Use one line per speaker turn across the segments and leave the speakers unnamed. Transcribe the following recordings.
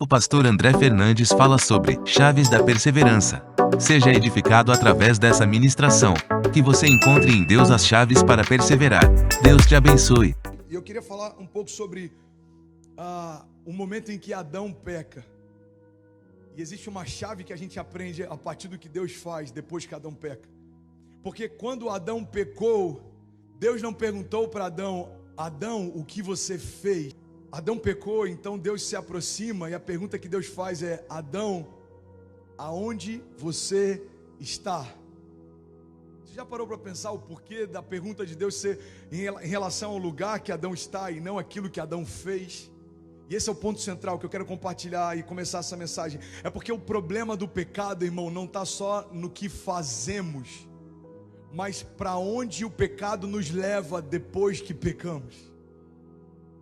O pastor André Fernandes fala sobre chaves da perseverança. Seja edificado através dessa ministração. Que você encontre em Deus as chaves para perseverar. Deus te abençoe.
E eu queria falar um pouco sobre o momento em que Adão peca. E existe uma chave que a gente aprende a partir do que Deus faz depois que Adão peca. Porque quando Adão pecou, Deus não perguntou para Adão: Adão, o que você fez? Adão pecou, então Deus se aproxima e a pergunta que Deus faz é: Adão, aonde você está? Você já parou para pensar o porquê da pergunta de Deus ser em relação ao lugar que Adão está e não aquilo que Adão fez? E esse é o ponto central que eu quero compartilhar e começar essa mensagem. É porque o problema do pecado, irmão, não está só no que fazemos, mas para onde o pecado nos leva depois que pecamos.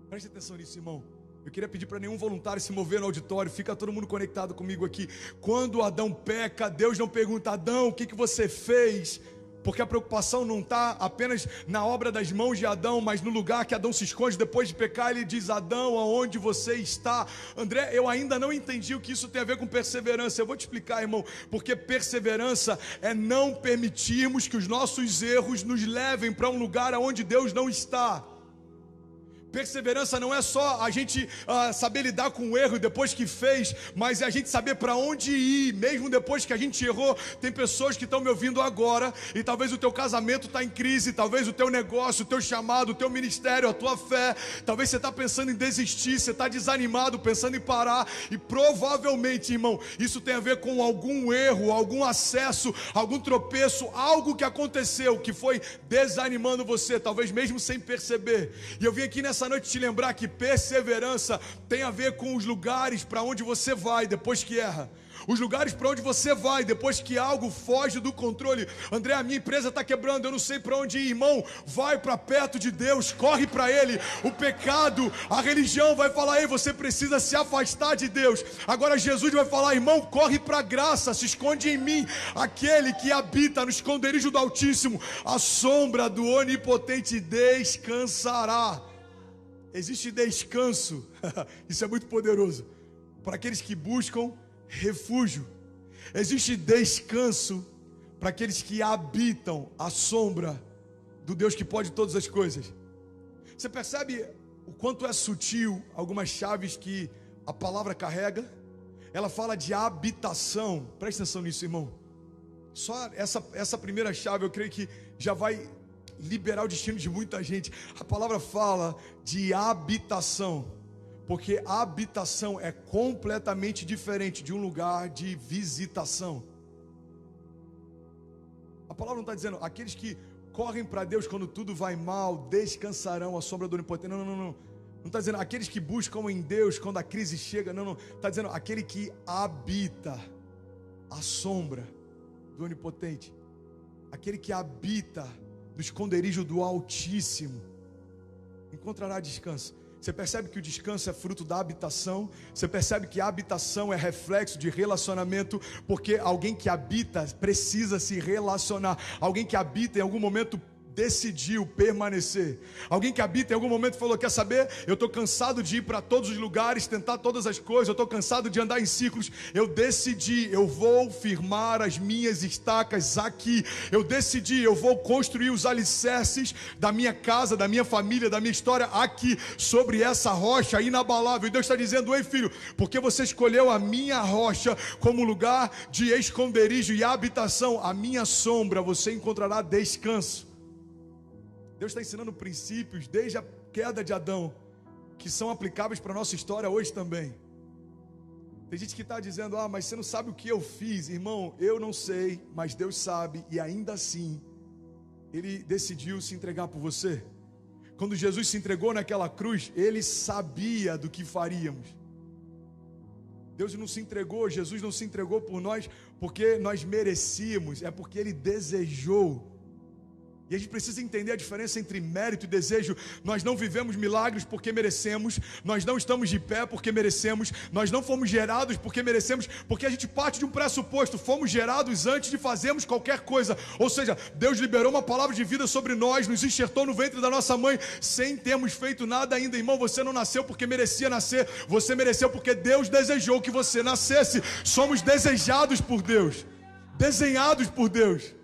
Preste atenção nisso, irmão. Eu queria pedir para nenhum voluntário se mover no auditório. Fica todo mundo conectado comigo aqui. Quando Adão peca, Deus não pergunta: Adão, o que você fez? Porque a preocupação não está apenas na obra das mãos de Adão, mas no lugar que Adão se esconde depois de pecar. Ele diz: Adão, aonde você está? André, eu ainda não entendi o que isso tem a ver com perseverança. Eu vou te explicar, irmão. Porque perseverança é não permitirmos que os nossos erros nos levem para um lugar onde Deus não está. Perseverança não é só a gente saber lidar com o erro depois que fez, mas é a gente saber para onde ir, mesmo depois que a gente errou. Tem pessoas que estão me ouvindo agora, e talvez o teu casamento está em crise, talvez o teu negócio, o teu chamado, o teu ministério, a tua fé, talvez você está pensando em desistir, você está desanimado, pensando em parar, e provavelmente, irmão, isso tem a ver com algum erro, algum acesso, algum tropeço, algo que aconteceu, que foi desanimando você, talvez mesmo sem perceber. E eu vim aqui nessa noite te lembrar que perseverança tem a ver com os lugares para onde você vai depois que erra. Os lugares para onde você vai depois que algo foge do controle. André, a minha empresa está quebrando, eu não sei para onde ir. Irmão, vai para perto de Deus, corre para Ele. O pecado, a religião vai falar: ei, você precisa se afastar de Deus. Agora Jesus vai falar: irmão, corre para a graça, se esconde em mim. Aquele que habita no esconderijo do Altíssimo, a sombra do Onipotente descansará. Existe descanso, isso é muito poderoso, para aqueles que buscam refúgio. Existe descanso para aqueles que habitam a sombra do Deus que pode todas as coisas. Você percebe o quanto é sutil algumas chaves que a palavra carrega? Ela fala de habitação. Presta atenção nisso, irmão. Só essa primeira chave eu creio que já vai liberar o destino de muita gente. A palavra fala de habitação, porque a habitação é completamente diferente de um lugar de visitação. A palavra não está dizendo aqueles que correm para Deus quando tudo vai mal descansarão à sombra do Onipotente. Não está dizendo aqueles que buscam em Deus quando a crise chega. Não, está dizendo aquele que habita a sombra do Onipotente, aquele que habita no esconderijo do Altíssimo encontrará descanso. Você percebe que o descanso é fruto da habitação. Você percebe que a habitação é reflexo de relacionamento, porque alguém que habita precisa se relacionar. Alguém que habita em algum momento decidiu permanecer. Alguém que habita em algum momento falou: quer saber, eu estou cansado de ir para todos os lugares, tentar todas as coisas, eu estou cansado de andar em ciclos. Eu decidi, eu vou firmar as minhas estacas aqui. Eu decidi, eu vou construir os alicerces da minha casa, da minha família, da minha história aqui, sobre essa rocha inabalável. E Deus está dizendo: ei filho, porque você escolheu a minha rocha como lugar de esconderijo e habitação, a minha sombra, você encontrará descanso. Deus está ensinando princípios desde a queda de Adão, que são aplicáveis para a nossa história hoje também. Tem gente que está dizendo: mas você não sabe o que eu fiz. Irmão, eu não sei, mas Deus sabe, e ainda assim Ele decidiu se entregar por você. Quando Jesus se entregou naquela cruz, Ele sabia do que faríamos. Deus não se entregou, Jesus não se entregou por nós porque nós merecíamos, é porque Ele desejou. E a gente precisa entender a diferença entre mérito e desejo. Nós não vivemos milagres porque merecemos, nós não estamos de pé porque merecemos, nós não fomos gerados porque merecemos, porque a gente parte de um pressuposto: fomos gerados antes de fazermos qualquer coisa. Ou seja, Deus liberou uma palavra de vida sobre nós, nos enxertou no ventre da nossa mãe, sem termos feito nada ainda. Irmão, você não nasceu porque merecia nascer, você mereceu porque Deus desejou que você nascesse. Somos desejados por Deus, desenhados por Deus.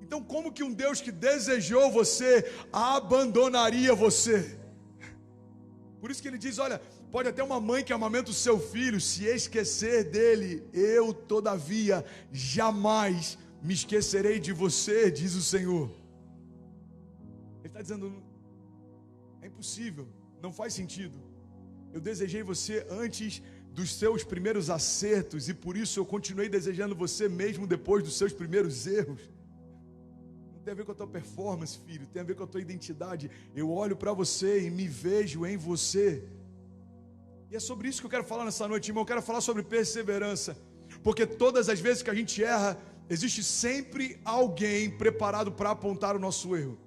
Então, como que um Deus que desejou você abandonaria você? Por isso que ele diz: olha, pode até uma mãe que amamenta o seu filho se esquecer dele, eu todavia jamais me esquecerei de você, diz o Senhor. Ele está dizendo: é impossível, não faz sentido. Eu desejei você antes dos seus primeiros acertos, e por isso eu continuei desejando você mesmo depois dos seus primeiros erros. Tem a ver com a tua performance, filho, tem a ver com a tua identidade. Eu olho para você e me vejo em você. E é sobre isso que eu quero falar nessa noite, irmão. Eu quero falar sobre perseverança, porque todas as vezes que a gente erra, existe sempre alguém preparado para apontar o nosso erro.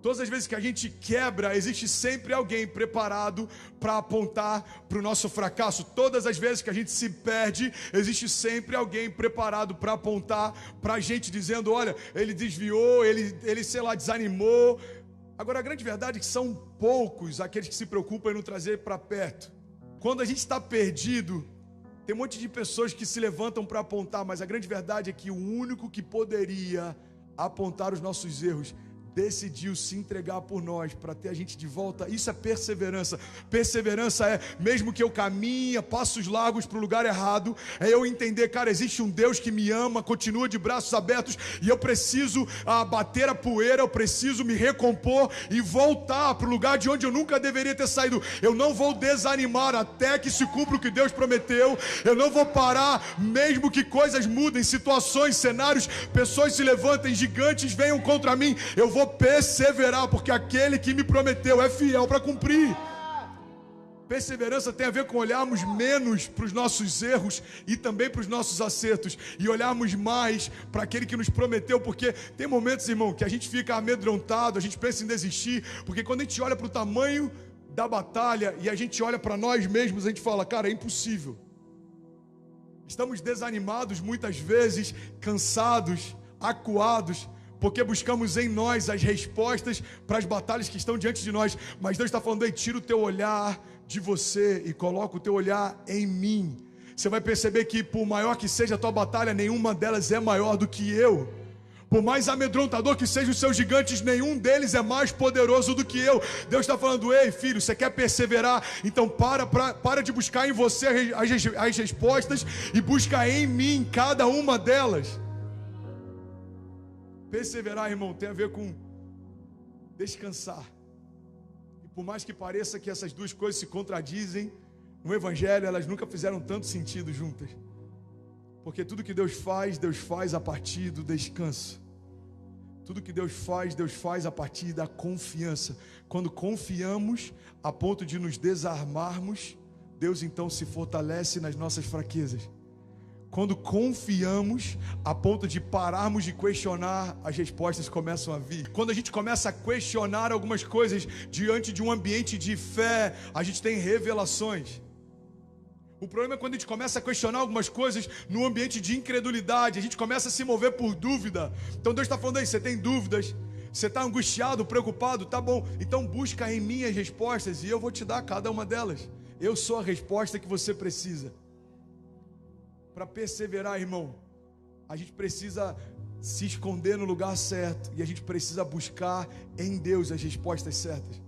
Todas as vezes que a gente quebra, existe sempre alguém preparado para apontar para o nosso fracasso. Todas as vezes que a gente se perde, existe sempre alguém preparado para apontar para a gente, dizendo: olha, ele desviou, ele sei lá, desanimou. Agora, a grande verdade é que são poucos aqueles que se preocupam em nos trazer para perto. Quando a gente está perdido, tem um monte de pessoas que se levantam para apontar, mas a grande verdade é que o único que poderia apontar os nossos erros decidiu se entregar por nós para ter a gente de volta. Isso é perseverança. Perseverança é, mesmo que eu caminhe passos largos para o lugar errado, é eu entender, cara, existe um Deus que me ama, continua de braços abertos, e eu preciso bater a poeira, eu preciso me recompor e voltar para o lugar de onde eu nunca deveria ter saído. Eu não vou desanimar até que se cumpra o que Deus prometeu. Eu não vou parar, mesmo que coisas mudem, situações, cenários, pessoas se levantem, gigantes venham contra mim. Eu vou perseverar, porque aquele que me prometeu é fiel para cumprir. Perseverança tem a ver com olharmos menos para os nossos erros e também para os nossos acertos, e olharmos mais para aquele que nos prometeu, porque tem momentos, irmão, que a gente fica amedrontado, a gente pensa em desistir, porque quando a gente olha para o tamanho da batalha e a gente olha para nós mesmos, a gente fala: cara, é impossível. Estamos desanimados muitas vezes, cansados, acuados, porque buscamos em nós as respostas para as batalhas que estão diante de nós. Mas Deus está falando: ei, tira o teu olhar de você e coloca o teu olhar em mim. Você vai perceber que, por maior que seja a tua batalha, nenhuma delas é maior do que eu. Por mais amedrontador que sejam os seus gigantes, nenhum deles é mais poderoso do que eu. Deus está falando: ei, filho, você quer perseverar? Então para de buscar em você as respostas e busca em mim cada uma delas. Perseverar, irmão, tem a ver com descansar. E por mais que pareça que essas duas coisas se contradizem, no Evangelho elas nunca fizeram tanto sentido juntas. Porque tudo que Deus faz a partir do descanso. Tudo que Deus faz a partir da confiança. Quando confiamos a ponto de nos desarmarmos, Deus então se fortalece nas nossas fraquezas. Quando confiamos a ponto de pararmos de questionar, as respostas começam a vir. Quando a gente começa a questionar algumas coisas diante de um ambiente de fé, a gente tem revelações. O problema é quando a gente começa a questionar algumas coisas no ambiente de incredulidade, a gente começa a se mover por dúvida. Então Deus está falando aí: você tem dúvidas, você está angustiado, preocupado, tá bom, então busca em mim as respostas e eu vou te dar cada uma delas. Eu sou a resposta que você precisa. Para perseverar, irmão, a gente precisa se esconder no lugar certo, e a gente precisa buscar em Deus as respostas certas.